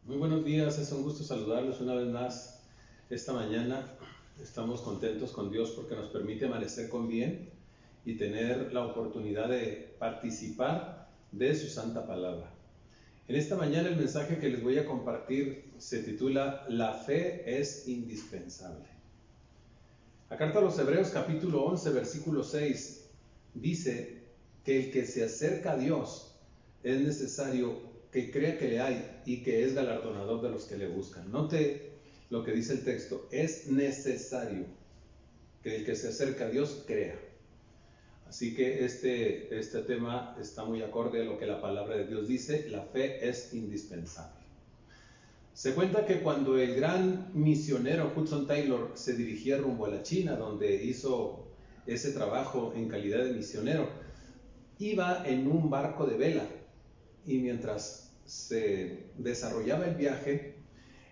Muy buenos días, es un gusto saludarlos una vez más esta mañana. Estamos contentos con Dios porque nos permite amanecer con bien y tener la oportunidad de participar de su santa palabra. En esta mañana el mensaje que les voy a compartir se titula La fe es indispensable. La carta a los Hebreos capítulo 11 versículo 6 dice que el que se acerca a Dios es necesario que crea que le hay y que es galardonador de los que le buscan. Note lo que dice el texto, es necesario que el que se acerca a Dios crea. Así que este tema está muy acorde a lo que la palabra de Dios dice, la fe es indispensable. Se cuenta que cuando el gran misionero Hudson Taylor se dirigía rumbo a la China, donde hizo ese trabajo en calidad de misionero, iba en un barco de vela y mientras se desarrollaba el viaje,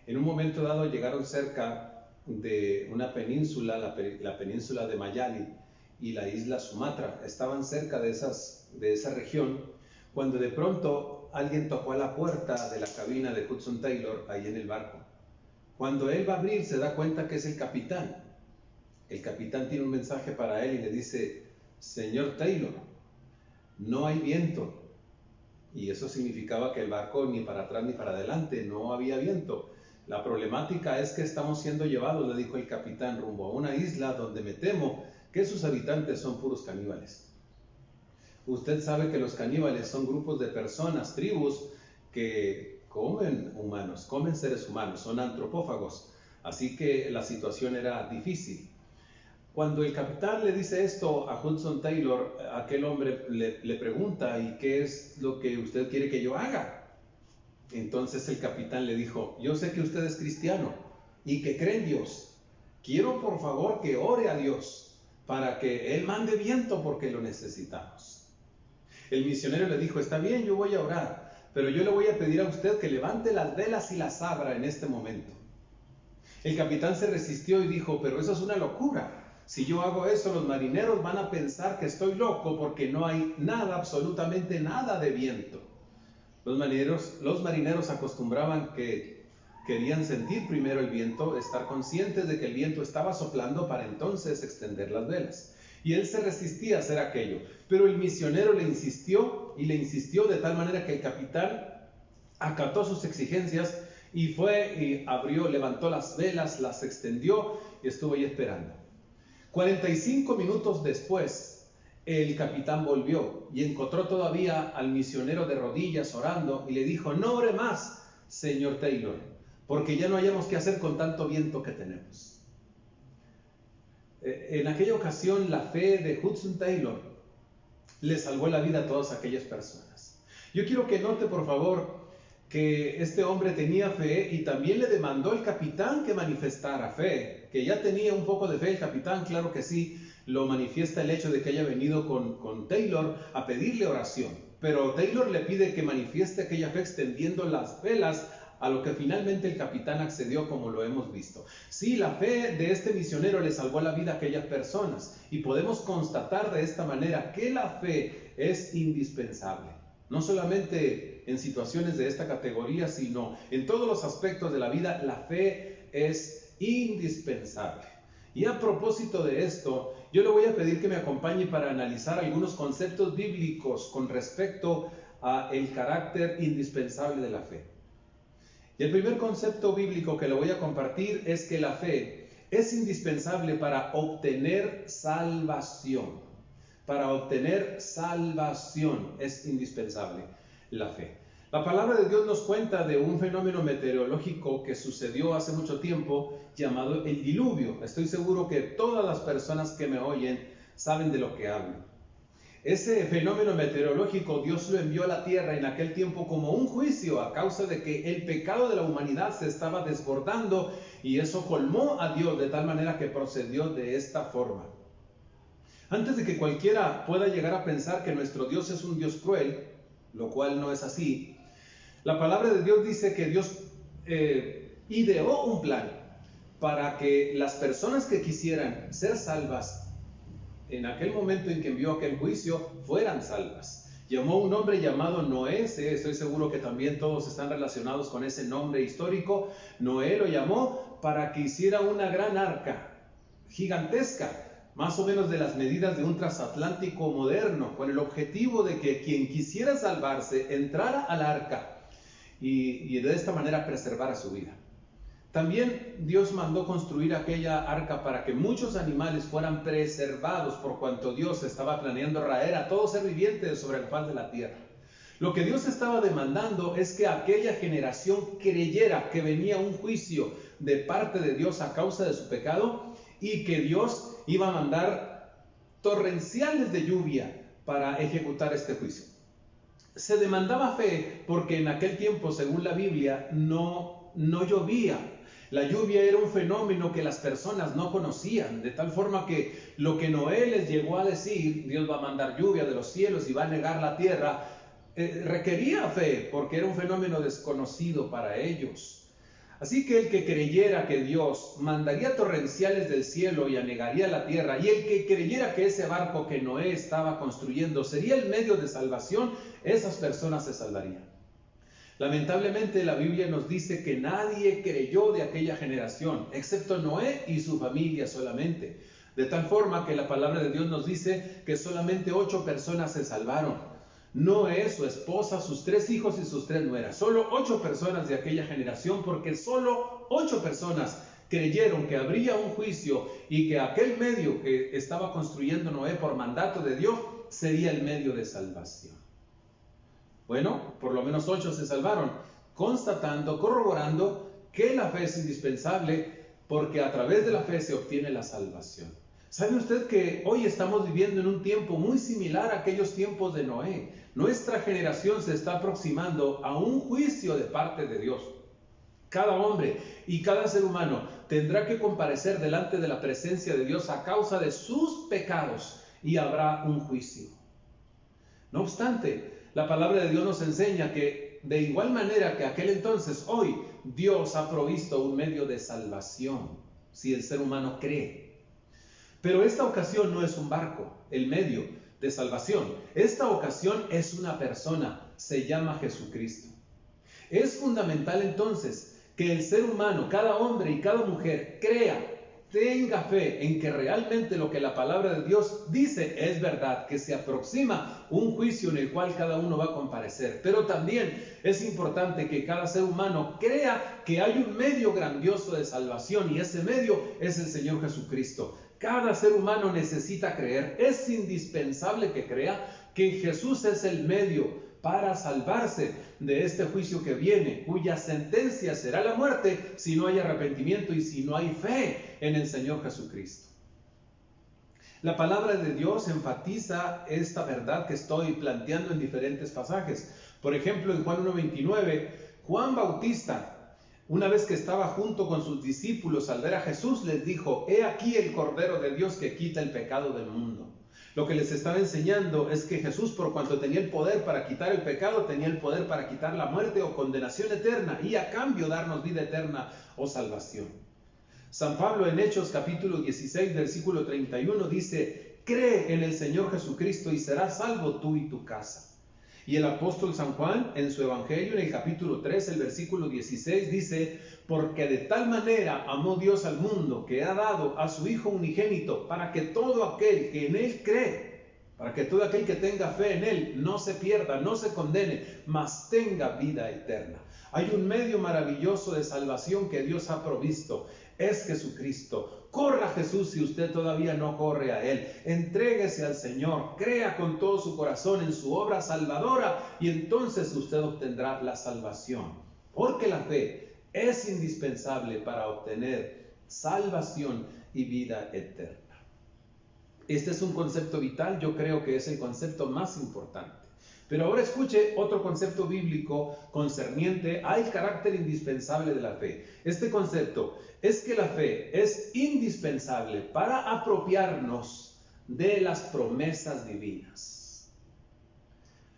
en un momento dado llegaron cerca de una península, la península de Mayali y la isla Sumatra. Estaban cerca de esa región, cuando de pronto alguien tocó a la puerta de la cabina de Hudson Taylor ahí en el barco. Cuando él va a abrir, se da cuenta que es el capitán. El capitán tiene un mensaje para él y le dice: señor Taylor, no hay viento. Y eso significaba que el barco ni para atrás ni para adelante, no había viento. La problemática es que estamos siendo llevados, le dijo el capitán, rumbo a una isla donde me temo que sus habitantes son puros caníbales. Usted sabe que los caníbales son grupos de personas, tribus, que comen humanos, comen seres humanos, son antropófagos. Así que la situación era difícil. Cuando el capitán le dice esto a Hudson Taylor, aquel hombre le pregunta: ¿y qué es lo que usted quiere que yo haga? Entonces el capitán le dijo: yo sé que usted es cristiano y que cree en Dios. Quiero por favor que ore a Dios para que Él mande viento porque lo necesitamos. El misionero le dijo: está bien, yo voy a orar, pero yo le voy a pedir a usted que levante las velas y las abra en este momento. El capitán se resistió y dijo: pero eso es una locura. Si yo hago eso, los marineros van a pensar que estoy loco porque no hay nada, absolutamente nada de viento. Los marineros acostumbraban que querían sentir primero el viento, estar conscientes de que el viento estaba soplando para entonces extender las velas. Y él se resistía a hacer aquello. Pero el misionero le insistió y le insistió de tal manera que el capitán acató sus exigencias y fue y abrió, levantó las velas, las extendió y estuvo ahí esperando. 45 minutos después, el capitán volvió y encontró todavía al misionero de rodillas orando y le dijo: no ore más, señor Taylor, porque ya no hayamos qué hacer con tanto viento que tenemos. En aquella ocasión, la fe de Hudson Taylor le salvó la vida a todas aquellas personas. Yo quiero que note, por favor, que este hombre tenía fe y también le demandó al capitán que manifestara fe, que ya tenía un poco de fe el capitán, claro que sí, lo manifiesta el hecho de que haya venido con Taylor a pedirle oración, pero Taylor le pide que manifieste aquella fe extendiendo las velas, a lo que finalmente el capitán accedió, como lo hemos visto. Sí, la fe de este misionero le salvó la vida a aquellas personas y podemos constatar de esta manera que la fe es indispensable. No solamente en situaciones de esta categoría, sino en todos los aspectos de la vida, la fe es indispensable. Y a propósito de esto, yo le voy a pedir que me acompañe para analizar algunos conceptos bíblicos con respecto al carácter indispensable de la fe. Y el primer concepto bíblico que le voy a compartir es que la fe es indispensable para obtener salvación. Para obtener salvación es indispensable la fe. La palabra de Dios nos cuenta de un fenómeno meteorológico que sucedió hace mucho tiempo llamado el diluvio. Estoy seguro que todas las personas que me oyen saben de lo que hablo. Ese fenómeno meteorológico Dios lo envió a la tierra en aquel tiempo como un juicio a causa de que el pecado de la humanidad se estaba desbordando y eso colmó a Dios de tal manera que procedió de esta forma. Antes de que cualquiera pueda llegar a pensar que nuestro Dios es un Dios cruel, lo cual no es así, la palabra de Dios dice que Dios ideó un plan para que las personas que quisieran ser salvas en aquel momento en que envió aquel juicio fueran salvas. Llamó a un hombre llamado Noé, estoy seguro que también todos están relacionados con ese nombre histórico. Noé lo llamó para que hiciera una gran arca, gigantesca, más o menos de las medidas de un transatlántico moderno, con el objetivo de que quien quisiera salvarse entrara al arca y de esta manera preservara su vida. También Dios mandó construir aquella arca para que muchos animales fueran preservados, por cuanto Dios estaba planeando raer a todo ser viviente sobre el faz de la tierra. Lo que Dios estaba demandando es que aquella generación creyera que venía un juicio de parte de Dios a causa de su pecado y que Dios iba a mandar torrenciales de lluvia para ejecutar este juicio. Se demandaba fe porque en aquel tiempo, según la Biblia, no llovía. La lluvia era un fenómeno que las personas no conocían, de tal forma que lo que Noé les llegó a decir, Dios va a mandar lluvia de los cielos y va a negar la tierra, requería fe porque era un fenómeno desconocido para ellos. Así que el que creyera que Dios mandaría torrenciales del cielo y anegaría la tierra, y el que creyera que ese barco que Noé estaba construyendo sería el medio de salvación, esas personas se salvarían. Lamentablemente la Biblia nos dice que nadie creyó de aquella generación, excepto Noé y su familia solamente. De tal forma que la palabra de Dios nos dice que solamente 8 personas se salvaron. Noé, su esposa, sus 3 hijos y sus 3 nueras. Solo 8 personas de aquella generación, porque solo 8 personas creyeron que habría un juicio y que aquel medio que estaba construyendo Noé por mandato de Dios sería el medio de salvación. Bueno, por lo menos 8 se salvaron, constatando, corroborando que la fe es indispensable porque a través de la fe se obtiene la salvación. ¿Sabe usted que hoy estamos viviendo en un tiempo muy similar a aquellos tiempos de Noé? Nuestra generación se está aproximando a un juicio de parte de Dios. Cada hombre y cada ser humano tendrá que comparecer delante de la presencia de Dios a causa de sus pecados y habrá un juicio. No obstante, la palabra de Dios nos enseña que de igual manera que aquel entonces, hoy Dios ha provisto un medio de salvación si el ser humano cree. Pero esta ocasión no es un barco, el medio de salvación. Esta ocasión es una persona, se llama Jesucristo. Es fundamental entonces que el ser humano, cada hombre y cada mujer, crea, tenga fe en que realmente lo que la palabra de Dios dice es verdad, que se aproxima un juicio en el cual cada uno va a comparecer. Pero también es importante que cada ser humano crea que hay un medio grandioso de salvación y ese medio es el Señor Jesucristo. Cada ser humano necesita creer, es indispensable que crea que Jesús es el medio para salvarse de este juicio que viene, cuya sentencia será la muerte si no hay arrepentimiento y si no hay fe en el Señor Jesucristo. La palabra de Dios enfatiza esta verdad que estoy planteando en diferentes pasajes. Por ejemplo, en Juan 1:29, Juan Bautista, una vez que estaba junto con sus discípulos al ver a Jesús, les dijo: «He aquí el Cordero de Dios que quita el pecado del mundo». Lo que les estaba enseñando es que Jesús, por cuanto tenía el poder para quitar el pecado, tenía el poder para quitar la muerte o condenación eterna y a cambio darnos vida eterna o salvación. San Pablo en Hechos capítulo 16 versículo 31 dice: «Cree en el Señor Jesucristo y serás salvo tú y tu casa». Y el apóstol San Juan en su evangelio en el capítulo 3, el versículo 16 dice: «Porque de tal manera amó Dios al mundo que ha dado a su Hijo unigénito para que todo aquel que en Él cree, para que todo aquel que tenga fe en Él no se pierda, no se condene, mas tenga vida eterna». Hay un medio maravilloso de salvación que Dios ha provisto. Es Jesucristo. Corra a Jesús si usted todavía no corre a Él. Entréguese al Señor. Crea con todo su corazón en su obra salvadora y entonces usted obtendrá la salvación. Porque la fe es indispensable para obtener salvación y vida eterna. Este es un concepto vital. Yo creo que es el concepto más importante. Pero ahora escuche otro concepto bíblico concerniente al carácter indispensable de la fe. Este concepto es que la fe es indispensable para apropiarnos de las promesas divinas.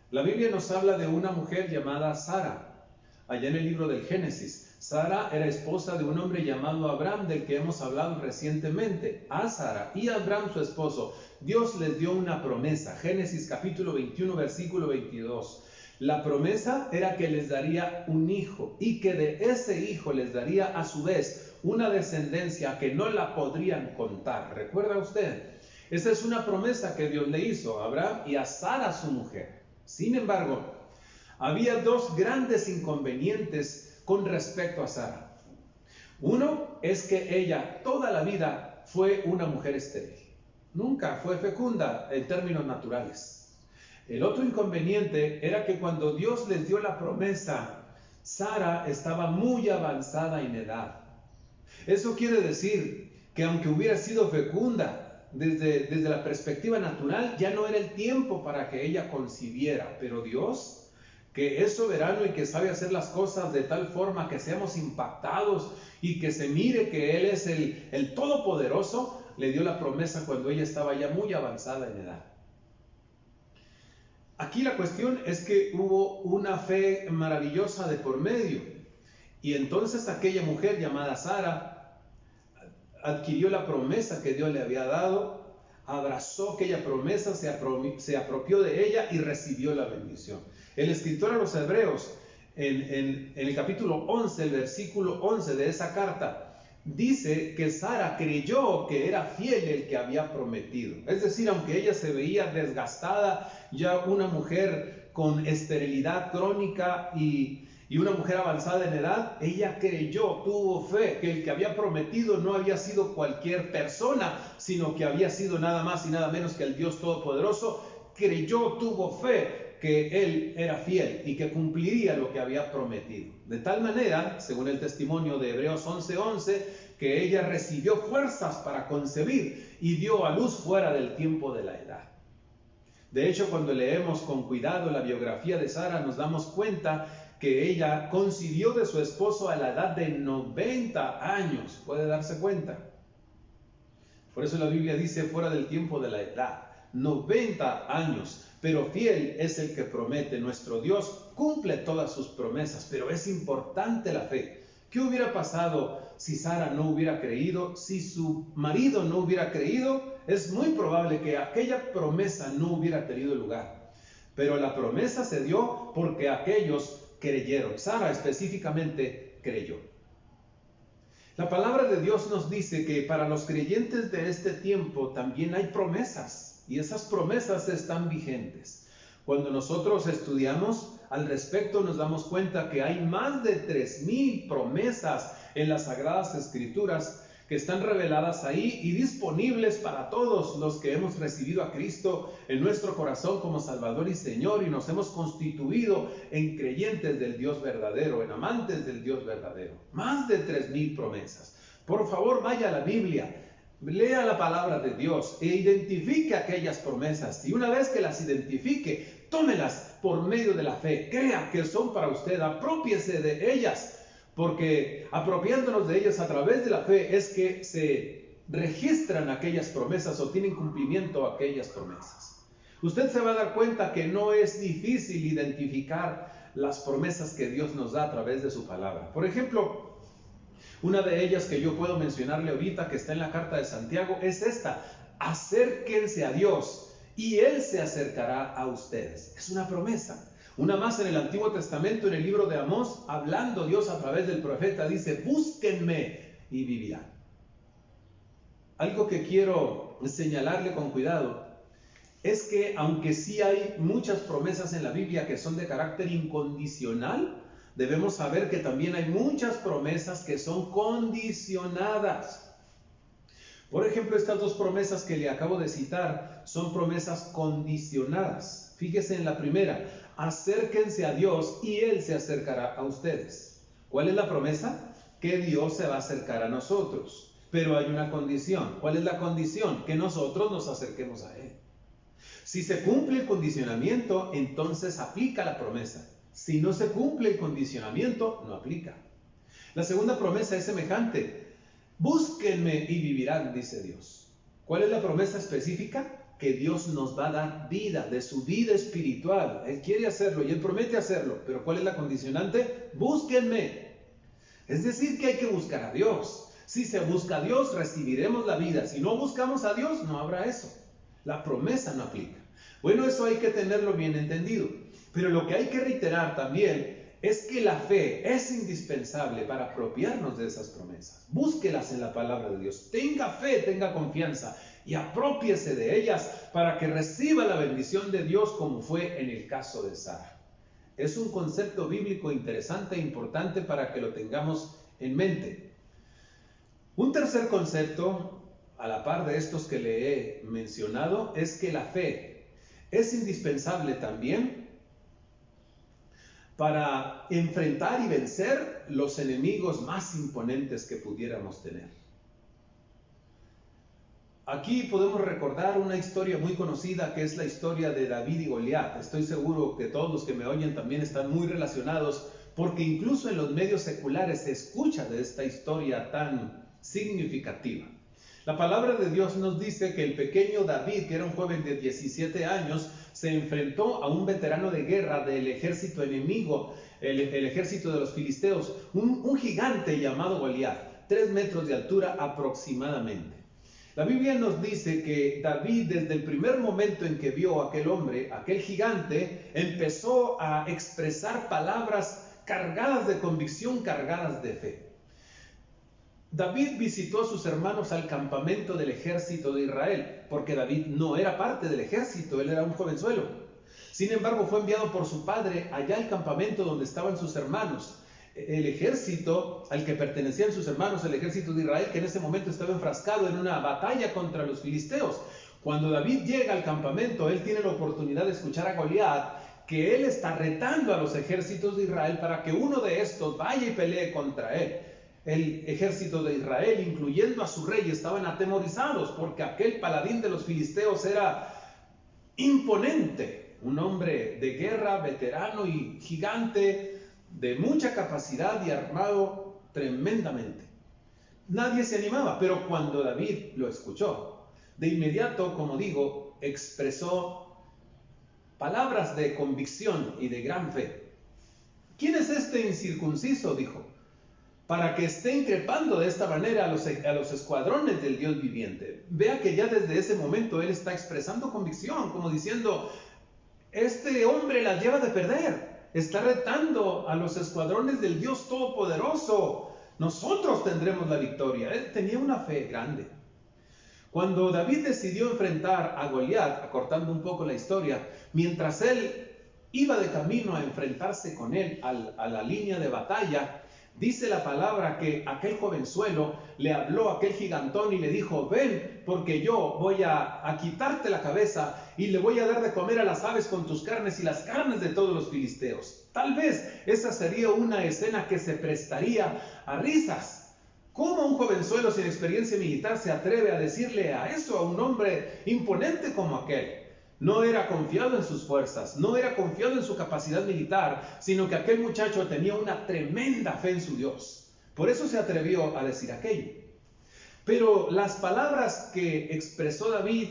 La Biblia nos habla de una mujer llamada Sara. allá en el libro del Génesis. Sara era esposa de un hombre llamado Abraham, del que hemos hablado recientemente. A Sara y a Abraham, su esposo, Dios les dio una promesa. Génesis capítulo 21, versículo 22. La promesa era que les daría un hijo y que de ese hijo les daría a su vez una descendencia que no la podrían contar. ¿Recuerda usted? Esa es una promesa que Dios le hizo a Abraham y a Sara, su mujer. Sin embargo, había dos grandes inconvenientes con respecto a Sara. Uno es que ella toda la vida fue una mujer estéril. Nunca fue fecunda en términos naturales. El otro inconveniente era que cuando Dios les dio la promesa, Sara estaba muy avanzada en edad. Eso quiere decir que aunque hubiera sido fecunda desde la perspectiva natural, ya no era el tiempo para que ella concibiera. Pero Dios, que es soberano y que sabe hacer las cosas de tal forma que seamos impactados y que se mire que Él es el Todopoderoso, le dio la promesa cuando ella estaba ya muy avanzada en edad. Aquí la cuestión es que hubo una fe maravillosa de por medio. Y entonces aquella mujer llamada Sara adquirió la promesa que Dios le había dado, abrazó aquella promesa, se apropió de ella y recibió la bendición. El escritor a los Hebreos, en el capítulo 11, el versículo 11 de esa carta, dice que Sara creyó que era fiel el que había prometido. Es decir, aunque ella se veía desgastada, ya una mujer con esterilidad crónica y una mujer avanzada en edad, ella creyó, tuvo fe, que el que había prometido no había sido cualquier persona, sino que había sido nada más y nada menos que el Dios Todopoderoso. Creyó, tuvo fe que Él era fiel y que cumpliría lo que había prometido. De tal manera, según el testimonio de Hebreos 11:11, que ella recibió fuerzas para concebir y dio a luz fuera del tiempo de la edad. De hecho, cuando leemos con cuidado la biografía de Sara, nos damos cuenta que ella concibió de su esposo a la edad de 90 años. ¿Puede darse cuenta? Por eso la Biblia dice fuera del tiempo de la edad. 90 años. Pero fiel es el que promete. Nuestro Dios cumple todas sus promesas, pero es importante la fe. ¿Qué hubiera pasado si Sara no hubiera creído? Si su marido no hubiera creído, es muy probable que aquella promesa no hubiera tenido lugar. Pero la promesa se dio porque aquellos creyeron. Sara específicamente creyó. La palabra de Dios nos dice que para los creyentes de este tiempo también hay promesas. Y esas promesas están vigentes. Cuando nosotros estudiamos al respecto, nos damos cuenta que hay más de 3,000 promesas en las Sagradas Escrituras que están reveladas ahí y disponibles para todos los que hemos recibido a Cristo en nuestro corazón como Salvador y Señor y nos hemos constituido en creyentes del Dios verdadero, en amantes del Dios verdadero. Más de 3,000 promesas. Por favor, vaya a la Biblia. Lea la palabra de Dios e identifique aquellas promesas y una vez que las identifique, tómelas por medio de la fe. Crea que son para usted, aprópiese de ellas, porque apropiándonos de ellas a través de la fe es que se registran aquellas promesas o tienen cumplimiento aquellas promesas. Usted se va a dar cuenta que no es difícil identificar las promesas que Dios nos da a través de su palabra. Por ejemplo, una de ellas que yo puedo mencionarle ahorita, que está en la carta de Santiago, es esta: acérquense a Dios y Él se acercará a ustedes. Es una promesa. Una más en el Antiguo Testamento, en el libro de Amós, hablando Dios a través del profeta, dice: búsquenme y vivirán. Algo que quiero señalarle con cuidado es que aunque sí hay muchas promesas en la Biblia que son de carácter incondicional, debemos saber que también hay muchas promesas que son condicionadas. Por ejemplo, estas dos promesas que le acabo de citar son promesas condicionadas. Fíjese en la primera: acérquense a Dios y Él se acercará a ustedes. ¿Cuál es la promesa? Que Dios se va a acercar a nosotros. Pero hay una condición. ¿Cuál es la condición? Que nosotros nos acerquemos a Él. Si se cumple el condicionamiento, entonces aplica la promesa. Si no se cumple el condicionamiento, no aplica. La segunda promesa es semejante: búsquenme y vivirán, dice Dios. ¿Cuál es la promesa específica? que Dios nos va a dar vida, de su vida espiritual. Él quiere hacerlo y Él promete hacerlo, pero ¿cuál es la condicionante? Búsquenme. Es decir, que hay que buscar a Dios. Si se busca a Dios, recibiremos la vida. Si no buscamos a Dios, no habrá eso. La promesa no aplica. Bueno, eso hay que tenerlo bien entendido. Pero lo que hay que reiterar también es que la fe es indispensable para apropiarnos de esas promesas. Búsquelas en la palabra de Dios. Tenga fe, tenga confianza y aprópiese de ellas para que reciba la bendición de Dios, como fue en el caso de Sara. Es un concepto bíblico interesante e importante para que lo tengamos en mente. Un tercer concepto, a la par de estos que le he mencionado, es que la fe es indispensable también para enfrentar y vencer los enemigos más imponentes que pudiéramos tener. Aquí podemos recordar una historia muy conocida, que es la historia de David y Goliat. Estoy seguro que todos los que me oyen también están muy relacionados, porque incluso en los medios seculares se escucha de esta historia tan significativa. La palabra de Dios nos dice que el pequeño David, que era un joven de 17 años, se enfrentó a un veterano de guerra del ejército enemigo, el ejército de los filisteos, un gigante llamado Goliat, 3 metros de altura aproximadamente. La Biblia nos dice que David, desde el primer momento en que vio a aquel hombre, aquel gigante, empezó a expresar palabras cargadas de convicción, cargadas de fe. David visitó a sus hermanos al campamento del ejército de Israel, porque David no era parte del ejército, él era un jovenzuelo. Sin embargo, fue enviado por su padre allá al campamento donde estaban sus hermanos. El ejército al que pertenecían sus hermanos, el ejército de Israel, que en ese momento estaba enfrascado en una batalla contra los filisteos. Cuando David llega al campamento, él tiene la oportunidad de escuchar a Goliat, que él está retando a los ejércitos de Israel para que uno de estos vaya y pelee contra él. El ejército de Israel, incluyendo a su rey, estaban atemorizados porque aquel paladín de los filisteos era imponente, un hombre de guerra, veterano y gigante, de mucha capacidad y armado tremendamente. Nadie se animaba, pero cuando David lo escuchó, de inmediato, como digo, expresó palabras de convicción y de gran fe. ¿Quién es este incircunciso?, dijo, para que esté increpando de esta manera a los escuadrones del Dios viviente. Vea que ya desde ese momento él está expresando convicción, como diciendo, este hombre la lleva de perder. Está retando a los escuadrones del Dios Todopoderoso. Nosotros tendremos la victoria. Él tenía una fe grande. Cuando David decidió enfrentar a Goliat, acortando un poco la historia, mientras él iba de camino a enfrentarse con él a la línea de batalla, dice la palabra que aquel jovenzuelo le habló a aquel gigantón y le dijo, ven, porque yo voy a quitarte la cabeza y le voy a dar de comer a las aves con tus carnes y las carnes de todos los filisteos. Tal vez esa sería una escena que se prestaría a risas. ¿Cómo un jovenzuelo sin experiencia militar se atreve a decirle a eso a un hombre imponente como aquel? No era confiado en sus fuerzas, no era confiado en su capacidad militar, sino que aquel muchacho tenía una tremenda fe en su Dios. Por eso se atrevió a decir aquello. Pero las palabras que expresó David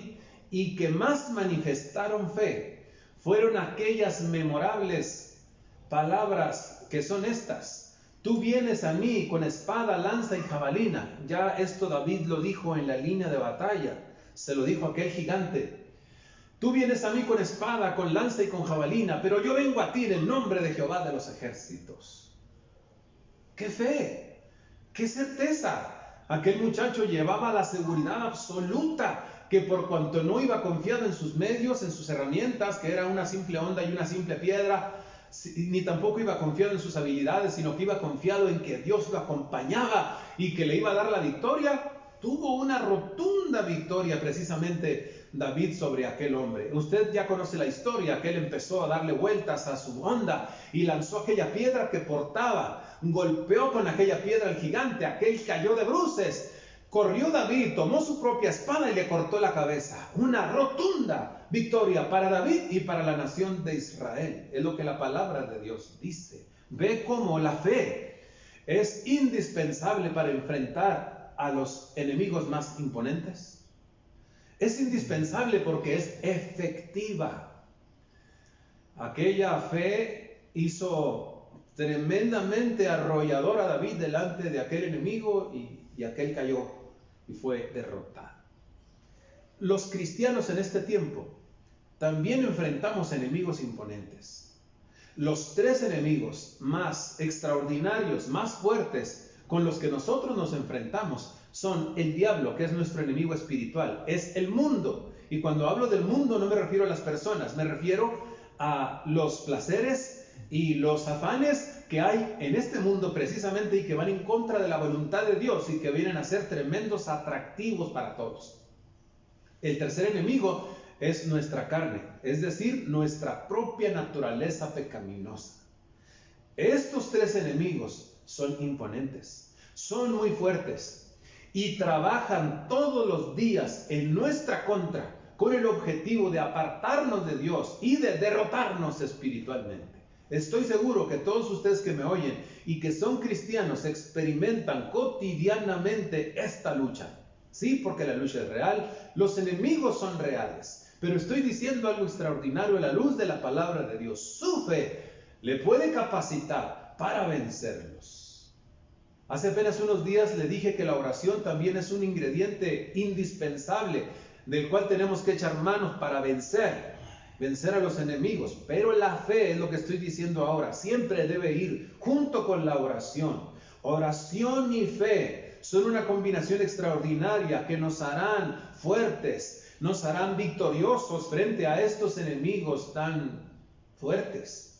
y que más manifestaron fe fueron aquellas memorables palabras que son estas. Tú vienes a mí con espada, lanza y jabalina. Ya esto David lo dijo en la línea de batalla. Se lo dijo a aquel gigante. Tú vienes a mí con espada, con lanza y con jabalina, pero yo vengo a ti en el nombre de Jehová de los ejércitos. ¡Qué fe! ¡Qué certeza! Aquel muchacho llevaba la seguridad absoluta que por cuanto no iba confiado en sus medios, en sus herramientas, que era una simple onda y una simple piedra, ni tampoco iba confiado en sus habilidades, sino que iba confiado en que Dios lo acompañaba y que le iba a dar la victoria, tuvo una rotunda victoria precisamente David sobre aquel hombre. Usted ya conoce la historia, que él empezó a darle vueltas a su onda y lanzó aquella piedra que portaba, golpeó con aquella piedra al gigante, aquel cayó de bruces. Corrió David, tomó su propia espada y le cortó la cabeza. Una rotunda victoria para David y para la nación de Israel. Es lo que la palabra de Dios dice. Ve cómo la fe es indispensable para enfrentar a los enemigos más imponentes. Es indispensable porque es efectiva. Aquella fe hizo tremendamente arrollador a David delante de aquel enemigo y aquel cayó y fue derrotado. Los cristianos en este tiempo también enfrentamos enemigos imponentes. Los tres enemigos más extraordinarios, más fuertes con los que nosotros nos enfrentamos son el diablo, que es nuestro enemigo espiritual, es el mundo. Y cuando hablo del mundo no me refiero a las personas, me refiero a los placeres y los afanes que hay en este mundo precisamente y que van en contra de la voluntad de Dios y que vienen a ser tremendos atractivos para todos. El tercer enemigo es nuestra carne, es decir, nuestra propia naturaleza pecaminosa. Estos tres enemigos son imponentes, son muy fuertes y trabajan todos los días en nuestra contra con el objetivo de apartarnos de Dios y de derrotarnos espiritualmente. Estoy seguro que todos ustedes que me oyen y que son cristianos experimentan cotidianamente esta lucha. Sí, porque la lucha es real, los enemigos son reales, pero estoy diciendo algo extraordinario a la luz de la palabra de Dios. Su fe le puede capacitar para vencerlos. Hace apenas unos días le dije que la oración también es un ingrediente indispensable del cual tenemos que echar manos para vencer a los enemigos. Pero la fe, es lo que estoy diciendo ahora, siempre debe ir junto con la oración. Oración y fe son una combinación extraordinaria que nos harán fuertes, nos harán victoriosos frente a estos enemigos tan fuertes.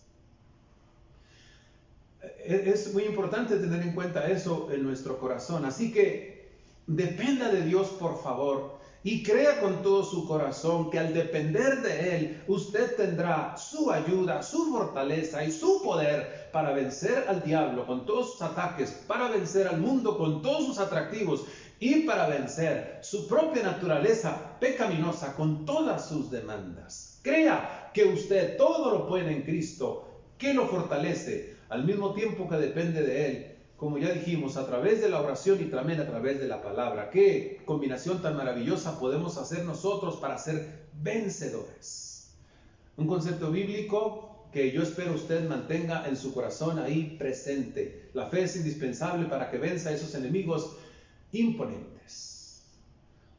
Es muy importante tener en cuenta eso en nuestro corazón. Así que dependa de Dios, por favor, y crea con todo su corazón que al depender de Él, usted tendrá su ayuda, su fortaleza y su poder para vencer al diablo con todos sus ataques, para vencer al mundo con todos sus atractivos y para vencer su propia naturaleza pecaminosa con todas sus demandas. Crea que usted todo lo puede en Cristo, que lo fortalece, al mismo tiempo que depende de Él. Como ya dijimos, a través de la oración y también a través de la palabra. Qué combinación tan maravillosa podemos hacer nosotros para ser vencedores. Un concepto bíblico que yo espero usted mantenga en su corazón ahí presente. La fe es indispensable para que venza a esos enemigos imponentes.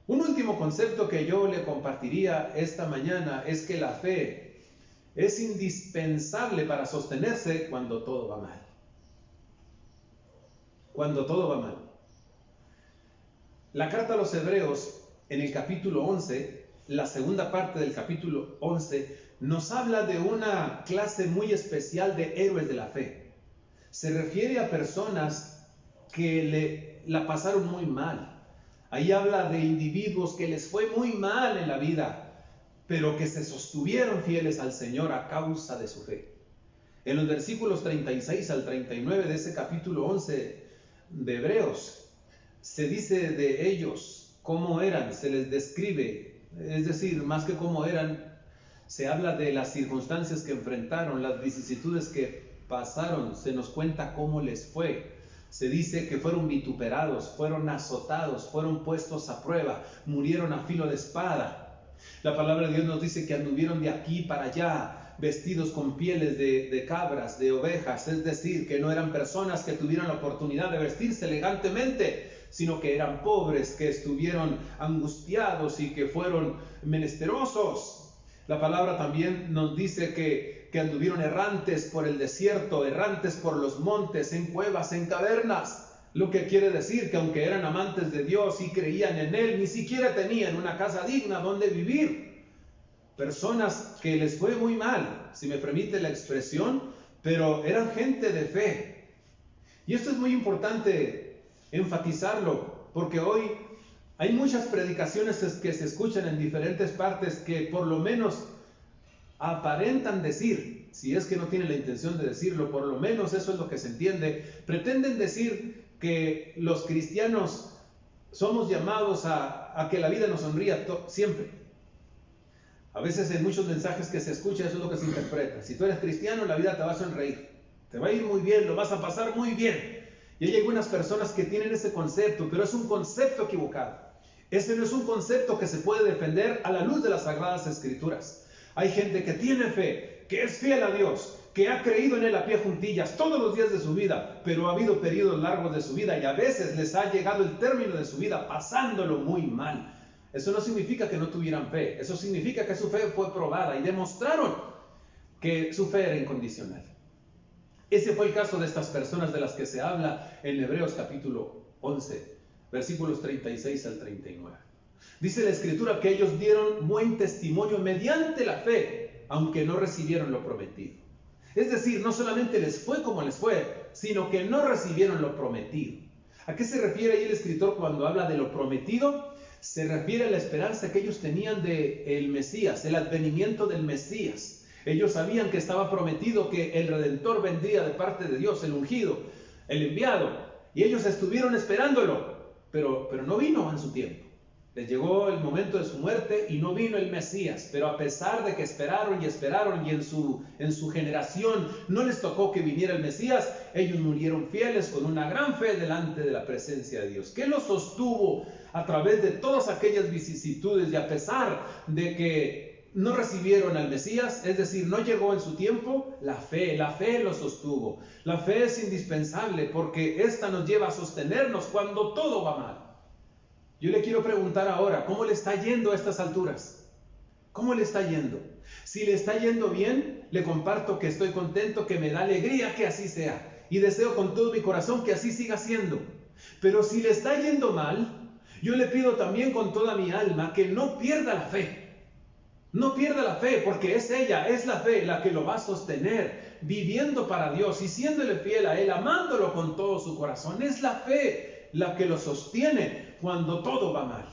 Un último concepto que yo le compartiría esta mañana es que la fe es indispensable para sostenerse cuando todo va mal. Cuando todo va mal. La carta a los Hebreos, en el capítulo 11, la segunda parte del capítulo 11, nos habla de una clase muy especial de héroes de la fe. Se refiere a personas que la pasaron muy mal. Ahí habla de individuos que les fue muy mal en la vida, pero que se sostuvieron fieles al Señor a causa de su fe. En los versículos 36 al 39 de ese capítulo 11 de Hebreos, se dice de ellos cómo eran, se les describe, es decir, más que cómo eran, se habla de las circunstancias que enfrentaron, las vicisitudes que pasaron, se nos cuenta cómo les fue. Se dice que fueron vituperados, fueron azotados, fueron puestos a prueba, murieron a filo de espada. La palabra de Dios nos dice que anduvieron de aquí para allá, vestidos con pieles de cabras, de ovejas, es decir, que no eran personas que tuvieran la oportunidad de vestirse elegantemente, sino que eran pobres, que estuvieron angustiados y que fueron menesterosos. La palabra también nos dice que anduvieron errantes por el desierto, errantes por los montes, en cuevas, en cavernas. Lo que quiere decir que aunque eran amantes de Dios y creían en Él, ni siquiera tenían una casa digna donde vivir. Personas que les fue muy mal, si me permite la expresión, pero eran gente de fe. Y esto es muy importante enfatizarlo, porque hoy hay muchas predicaciones que se escuchan en diferentes partes que por lo menos aparentan decir, si es que no tienen la intención de decirlo, por lo menos eso es lo que se entiende, pretenden decir que los cristianos somos llamados a que la vida nos sonría siempre. A veces en muchos mensajes que se escucha eso es lo que se interpreta. Si tú eres cristiano, la vida te va a sonreír, te va a ir muy bien, lo vas a pasar muy bien. Y hay algunas personas que tienen ese concepto, pero es un concepto equivocado. Ese no es un concepto que se puede defender a la luz de las Sagradas Escrituras. Hay gente que tiene fe, que es fiel a Dios, que ha creído en Él a pie juntillas todos los días de su vida, pero ha habido periodos largos de su vida y a veces les ha llegado el término de su vida pasándolo muy mal. Eso no significa que no tuvieran fe, eso significa que su fe fue probada y demostraron que su fe era incondicional. Ese fue el caso de estas personas de las que se habla en Hebreos capítulo 11, versículos 36 al 39. Dice la Escritura que ellos dieron buen testimonio mediante la fe, aunque no recibieron lo prometido. Es decir, no solamente les fue como les fue, sino que no recibieron lo prometido. ¿A qué se refiere ahí el escritor cuando habla de lo prometido? Se refiere a la esperanza que ellos tenían del Mesías, el advenimiento del Mesías. Ellos sabían que estaba prometido que el Redentor vendría de parte de Dios, el ungido, el enviado. Y ellos estuvieron esperándolo, pero no vino en su tiempo. Les llegó el momento de su muerte y no vino el Mesías. Pero a pesar de que esperaron y esperaron y en su generación no les tocó que viniera el Mesías, ellos murieron fieles con una gran fe delante de la presencia de Dios. ¿Qué los sostuvo a través de todas aquellas vicisitudes y a pesar de que no recibieron al Mesías? Es decir, no llegó en su tiempo. La fe los sostuvo. La fe es indispensable porque esta nos lleva a sostenernos cuando todo va mal. Yo le quiero preguntar ahora, ¿cómo le está yendo a estas alturas? ¿Cómo le está yendo? Si le está yendo bien, le comparto que estoy contento, que me da alegría que así sea. Y deseo con todo mi corazón que así siga siendo. Pero si le está yendo mal, yo le pido también con toda mi alma que no pierda la fe. No pierda la fe, porque es ella, es la fe la que lo va a sostener, viviendo para Dios y siéndole fiel a Él, amándolo con todo su corazón. Es la fe la que lo sostiene cuando todo va mal.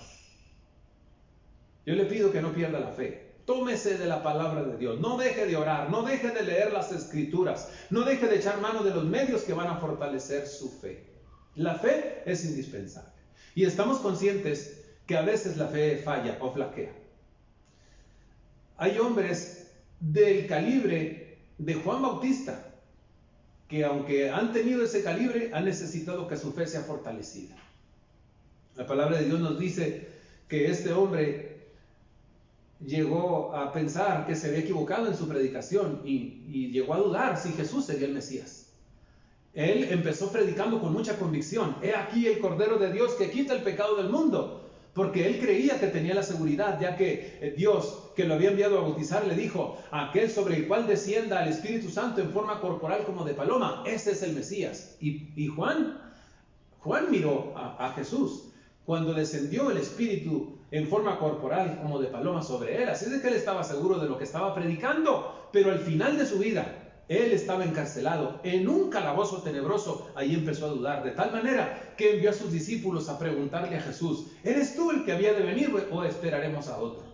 Yo le pido que no pierda la fe. Tómese de la palabra de Dios. No deje de orar, no deje de leer las Escrituras, no deje de echar mano de los medios que van a fortalecer su fe. La fe es indispensable. Y estamos conscientes que a veces la fe falla o flaquea. Hay hombres del calibre de Juan Bautista que aunque han tenido ese calibre, han necesitado que su fe sea fortalecida. La palabra de Dios nos dice que este hombre llegó a pensar que se había equivocado en su predicación y llegó a dudar si Jesús sería el Mesías. Él empezó predicando con mucha convicción: he aquí el Cordero de Dios que quita el pecado del mundo. Porque él creía que tenía la seguridad, ya que Dios, que lo había enviado a bautizar, le dijo: aquel sobre el cual descienda el Espíritu Santo en forma corporal como de paloma, ese es el Mesías. Y Juan miró a Jesús cuando descendió el Espíritu en forma corporal como de paloma sobre él. Así es de que él estaba seguro de lo que estaba predicando, pero al final de su vida, él estaba encarcelado en un calabozo tenebroso. Ahí empezó a dudar, de tal manera que envió a sus discípulos a preguntarle a Jesús: ¿eres tú el que había de venir o esperaremos a otro?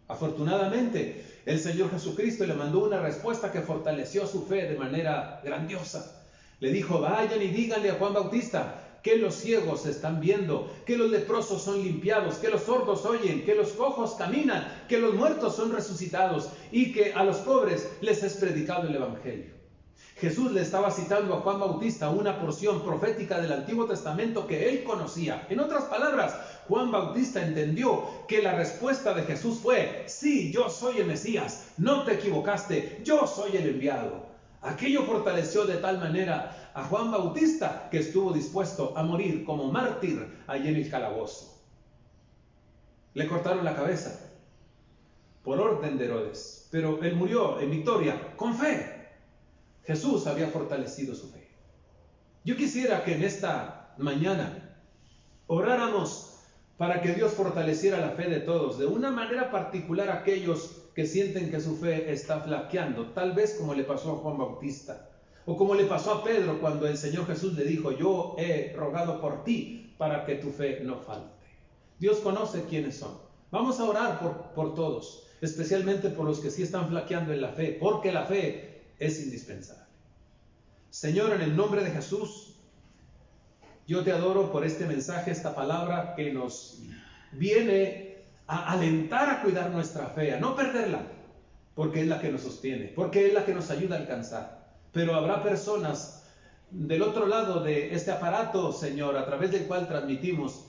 Afortunadamente, el Señor Jesucristo le mandó una respuesta que fortaleció su fe de manera grandiosa. Le dijo: vayan y díganle a Juan Bautista que los ciegos están viendo, que los leprosos son limpiados, que los sordos oyen, que los cojos caminan, que los muertos son resucitados y que a los pobres les es predicado el Evangelio. Jesús le estaba citando a Juan Bautista una porción profética del Antiguo Testamento que él conocía. En otras palabras, Juan Bautista entendió que la respuesta de Jesús fue: sí, yo soy el Mesías, no te equivocaste, yo soy el enviado. Aquello fortaleció de tal manera a Juan Bautista que estuvo dispuesto a morir como mártir allí en el calabozo. Le cortaron la cabeza por orden de Herodes, pero él murió en victoria, con fe. Jesús había fortalecido su fe. Yo quisiera que en esta mañana oráramos para que Dios fortaleciera la fe de todos, de una manera particular a aquellos que sienten que su fe está flaqueando, tal vez como le pasó a Juan Bautista, o como le pasó a Pedro cuando el Señor Jesús le dijo: yo he rogado por ti para que tu fe no falte. Dios conoce quiénes son. Vamos a orar por todos, especialmente por los que sí están flaqueando en la fe, porque la fe es indispensable. Señor, en el nombre de Jesús, yo te adoro por este mensaje, esta palabra que nos viene a alentar a cuidar nuestra fe, a no perderla, porque es la que nos sostiene, porque es la que nos ayuda a alcanzar. Pero habrá personas del otro lado de este aparato, Señor, a través del cual transmitimos,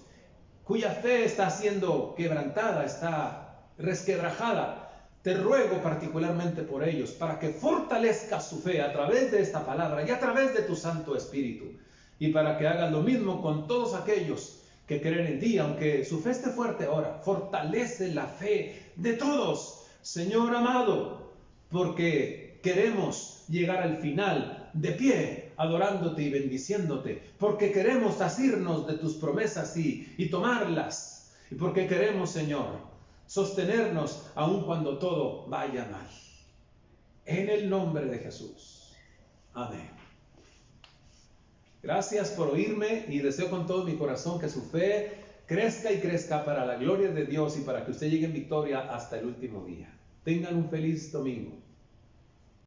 cuya fe está siendo quebrantada, está resquebrajada. Te ruego particularmente por ellos, para que fortalezca su fe a través de esta palabra y a través de tu Santo Espíritu, y para que hagas lo mismo con todos aquellos que creen en ti, aunque su fe esté fuerte ahora. Fortalece la fe de todos, Señor amado, porque queremos llegar al final de pie, adorándote y bendiciéndote, porque queremos asirnos de tus promesas y tomarlas, y porque queremos, Señor, sostenernos aun cuando todo vaya mal. En el nombre de Jesús. Amén. Gracias por oírme y deseo con todo mi corazón que su fe crezca y crezca para la gloria de Dios y para que usted llegue en victoria hasta el último día. Tengan un feliz domingo.